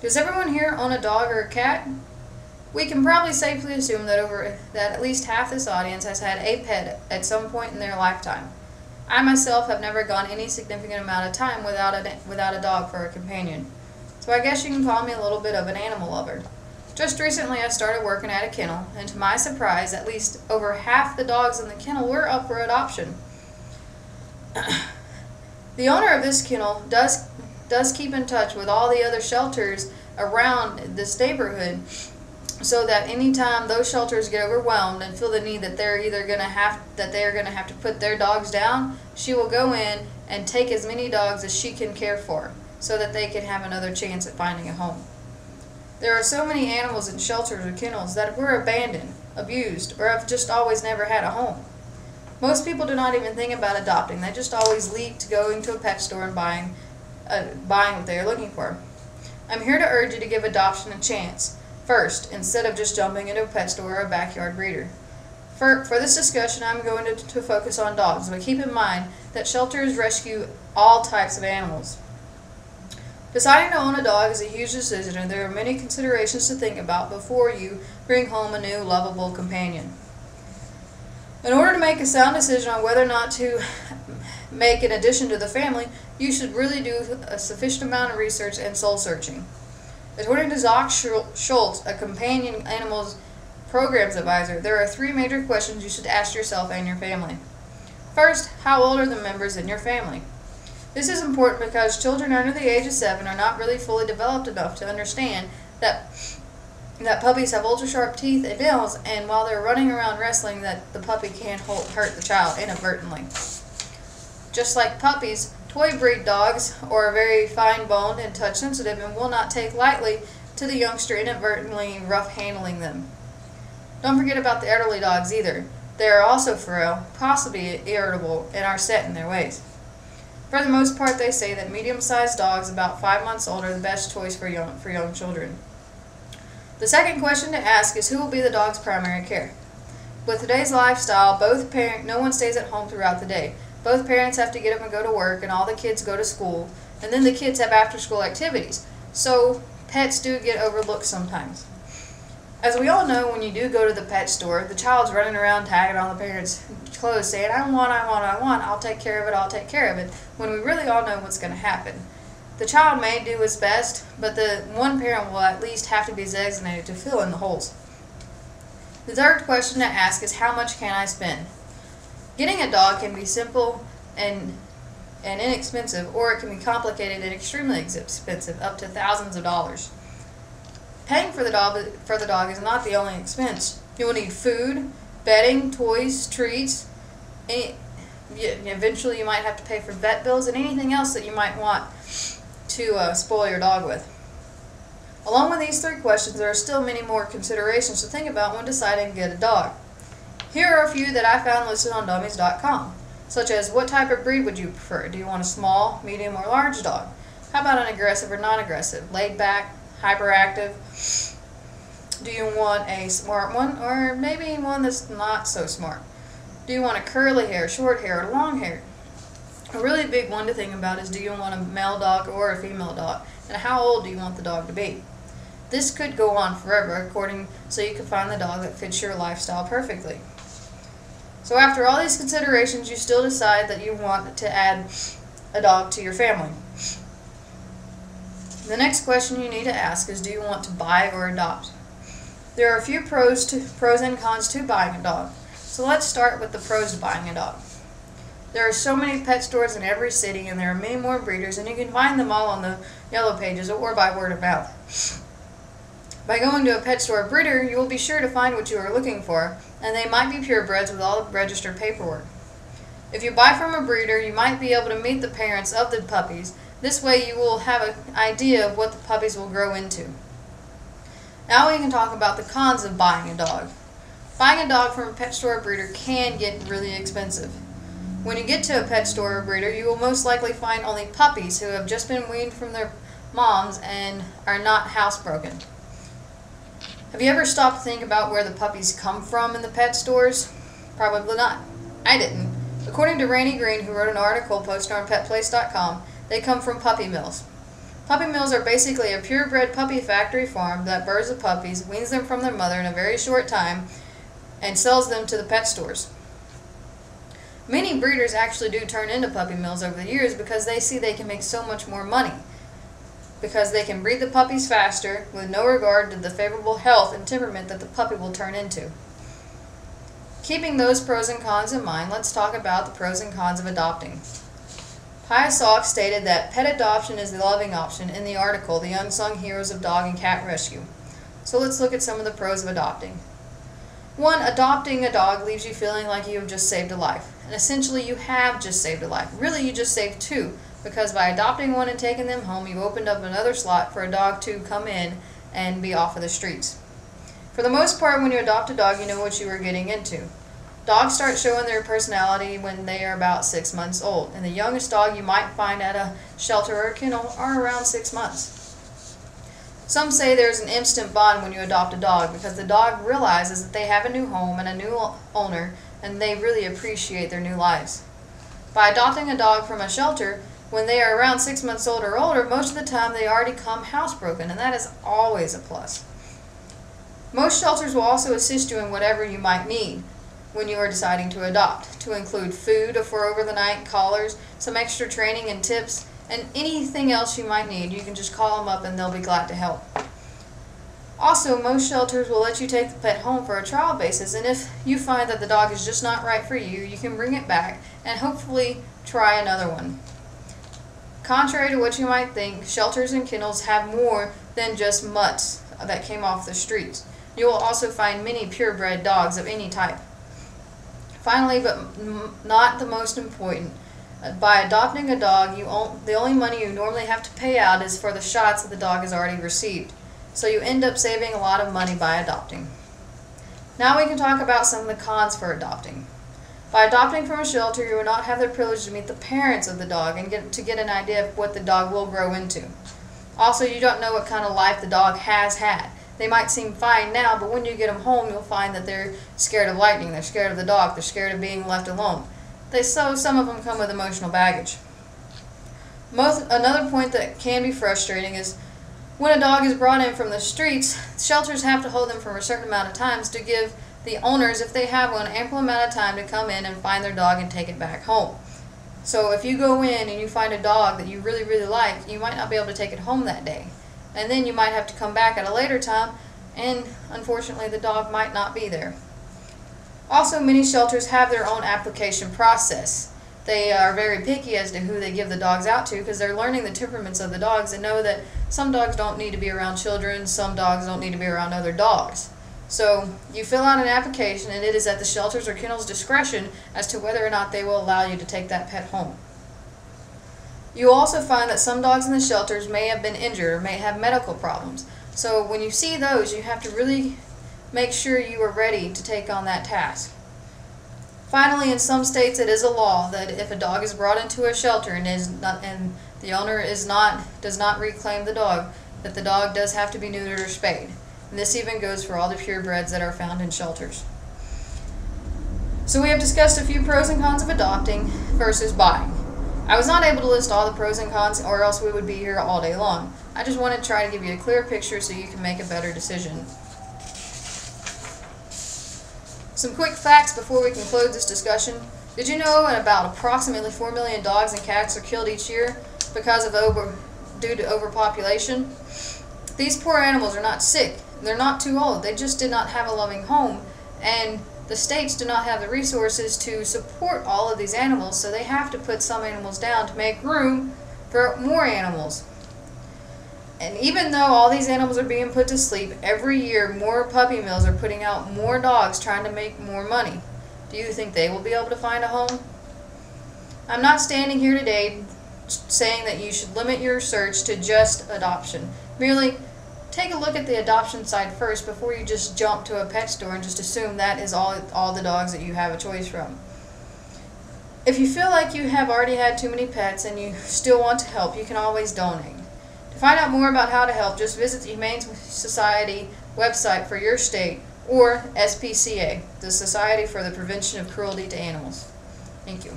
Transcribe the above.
Does everyone here own a dog or a cat? We can probably safely assume that at least half this audience has had a pet at some point in their lifetime. I myself have never gone any significant amount of time without a dog for a companion. So I guess you can call me a little bit of an animal lover. Just recently I started working at a kennel, and to my surprise, at least over half the dogs in the kennel were up for adoption. The owner of this kennel does keep in touch with all the other shelters around this neighborhood, so that anytime those shelters get overwhelmed and feel the need that they are going to have to put their dogs down, she will go in and take as many dogs as she can care for, so that they can have another chance at finding a home. There are so many animals in shelters or kennels that were abandoned, abused, or have just always never had a home. Most people do not even think about adopting. They just always leap to going to a pet store and buying what they are looking for. I'm here to urge you to give adoption a chance first, instead of just jumping into a pet store or a backyard breeder. For this discussion, I'm going to focus on dogs, but keep in mind that shelters rescue all types of animals. Deciding to own a dog is a huge decision, and there are many considerations to think about before you bring home a new, lovable companion. In order to make a sound decision on whether or not to make an addition to the family, you should really do a sufficient amount of research and soul searching. According to Zach Schultz, a companion animals programs advisor, there are 3 major questions you should ask yourself and your family. First, how old are the members in your family? This is important because children under the age of 7 are not really fully developed enough to understand that puppies have ultra-sharp teeth and nails, and while they're running around wrestling, that the puppy can hurt the child inadvertently. Just like puppies, toy breed dogs are very fine-boned and touch-sensitive and will not take lightly to the youngster inadvertently rough-handling them. Don't forget about the elderly dogs either. They are also frail, possibly irritable, and are set in their ways. For the most part, they say that medium-sized dogs about 5 months old are the best choice for young children. The second question to ask is who will be the dog's primary care. With today's lifestyle, no one stays at home throughout the day. Both parents have to get up and go to work, and all the kids go to school, and then the kids have after-school activities. So pets do get overlooked sometimes. As we all know, when you do go to the pet store, the child's running around tagging on the parents' clothes saying, I want, I'll take care of it, when we really all know what's going to happen. The child may do its best, but the one parent will at least have to be designated to fill in the holes. The third question to ask is how much can I spend? Getting a dog can be simple and inexpensive, or it can be complicated and extremely expensive, up to thousands of dollars. Paying for the dog is not the only expense. You will need food, bedding, toys, treats. Eventually you might have to pay for vet bills and anything else that you might want to spoil your dog with. Along with these 3 questions, there are still many more considerations to think about when deciding to get a dog. Here are a few that I found listed on dummies.com, such as what type of breed would you prefer? Do you want a small, medium, or large dog? How about an aggressive or non-aggressive? Laid back, hyperactive? Do you want a smart one, or maybe one that's not so smart? Do you want a curly hair, short hair, or long hair? A really big one to think about is, do you want a male dog or a female dog? And how old do you want the dog to be? This could go on forever, so you can find the dog that fits your lifestyle perfectly. So after all these considerations, you still decide that you want to add a dog to your family. The next question you need to ask is, do you want to buy or adopt? There are a few pros and cons to buying a dog. So let's start with the pros to buying a dog. There are so many pet stores in every city, and there are many more breeders, and you can find them all on the yellow pages or by word of mouth. By going to a pet store breeder, you will be sure to find what you are looking for, and they might be purebreds with all the registered paperwork. If you buy from a breeder, you might be able to meet the parents of the puppies. This way you will have an idea of what the puppies will grow into. Now we can talk about the cons of buying a dog. Buying a dog from a pet store breeder can get really expensive. When you get to a pet store breeder, you will most likely find only puppies who have just been weaned from their moms and are not housebroken. Have you ever stopped to think about where the puppies come from in the pet stores? Probably not. I didn't. According to Randy Green, who wrote an article posted on petplace.com, they come from puppy mills. Puppy mills are basically a purebred puppy factory farm that births the puppies, weans them from their mother in a very short time, and sells them to the pet stores. Many breeders actually do turn into puppy mills over the years because they see they can make so much more money, because they can breed the puppies faster with no regard to the favorable health and temperament that the puppy will turn into. Keeping those pros and cons in mind, let's talk about the pros and cons of adopting. Pius Salk stated that pet adoption is the loving option in the article, The Unsung Heroes of Dog and Cat Rescue. So let's look at some of the pros of adopting. 1. Adopting a dog leaves you feeling like you have just saved a life. And essentially you have just saved a life. Really, you just saved 2, because by adopting one and taking them home, you opened up another slot for a dog to come in and be off of the streets. For the most part, when you adopt a dog, you know what you are getting into. Dogs start showing their personality when they are about 6 months old, and the youngest dog you might find at a shelter or a kennel are around 6 months. Some say there's an instant bond when you adopt a dog because the dog realizes that they have a new home and a new owner, and they really appreciate their new lives. By adopting a dog from a shelter, when they are around 6 months old or older, most of the time they already come housebroken, and that is always a plus. Most shelters will also assist you in whatever you might need when you are deciding to adopt, to include food for over the night, collars, some extra training and tips, and anything else you might need. You can just call them up and they'll be glad to help. Also, most shelters will let you take the pet home for a trial basis, and if you find that the dog is just not right for you, you can bring it back and hopefully try another one. Contrary to what you might think, shelters and kennels have more than just mutts that came off the streets. You will also find many purebred dogs of any type. Finally, but not the most important, by adopting a dog, the only money you normally have to pay out is for the shots that the dog has already received. So you end up saving a lot of money by adopting. Now we can talk about some of the cons for adopting. By adopting from a shelter, you will not have the privilege to meet the parents of the dog and get an idea of what the dog will grow into. Also, you don't know what kind of life the dog has had. They might seem fine now, but when you get them home, you'll find that they're scared of lightning, they're scared of the dog, they're scared of being left alone. So some of them come with emotional baggage. Another point that can be frustrating is when a dog is brought in from the streets, shelters have to hold them for a certain amount of times to give the owners, if they have one, ample amount of time to come in and find their dog and take it back home. So if you go in and you find a dog that you really, really like, you might not be able to take it home that day. And then you might have to come back at a later time, and unfortunately the dog might not be there. Also, many shelters have their own application process. They are very picky as to who they give the dogs out to because they're learning the temperaments of the dogs and know that some dogs don't need to be around children, some dogs don't need to be around other dogs. So you fill out an application, and it is at the shelter's or kennel's discretion as to whether or not they will allow you to take that pet home. You will also find that some dogs in the shelters may have been injured or may have medical problems. So when you see those, you have to really make sure you are ready to take on that task. Finally, in some states it is a law that if a dog is brought into a shelter and the owner does not reclaim the dog, that the dog does have to be neutered or spayed. And this even goes for all the purebreds that are found in shelters. So we have discussed a few pros and cons of adopting versus buying. I was not able to list all the pros and cons, or else we would be here all day long. I just wanted to try to give you a clear picture so you can make a better decision. Some quick facts before we conclude this discussion. Did you know that about approximately 4 million dogs and cats are killed each year due to overpopulation? These poor animals are not sick. They're not too old. They just did not have a loving home, and the states do not have the resources to support all of these animals, so they have to put some animals down to make room for more animals. And even though all these animals are being put to sleep, every year more puppy mills are putting out more dogs trying to make more money. Do you think they will be able to find a home? I'm not standing here today saying that you should limit your search to just adoption. Merely take a look at the adoption side first before you just jump to a pet store and just assume that is all the dogs that you have a choice from. If you feel like you have already had too many pets and you still want to help, you can always donate. To find out more about how to help, just visit the Humane Society website for your state or SPCA, the Society for the Prevention of Cruelty to Animals. Thank you.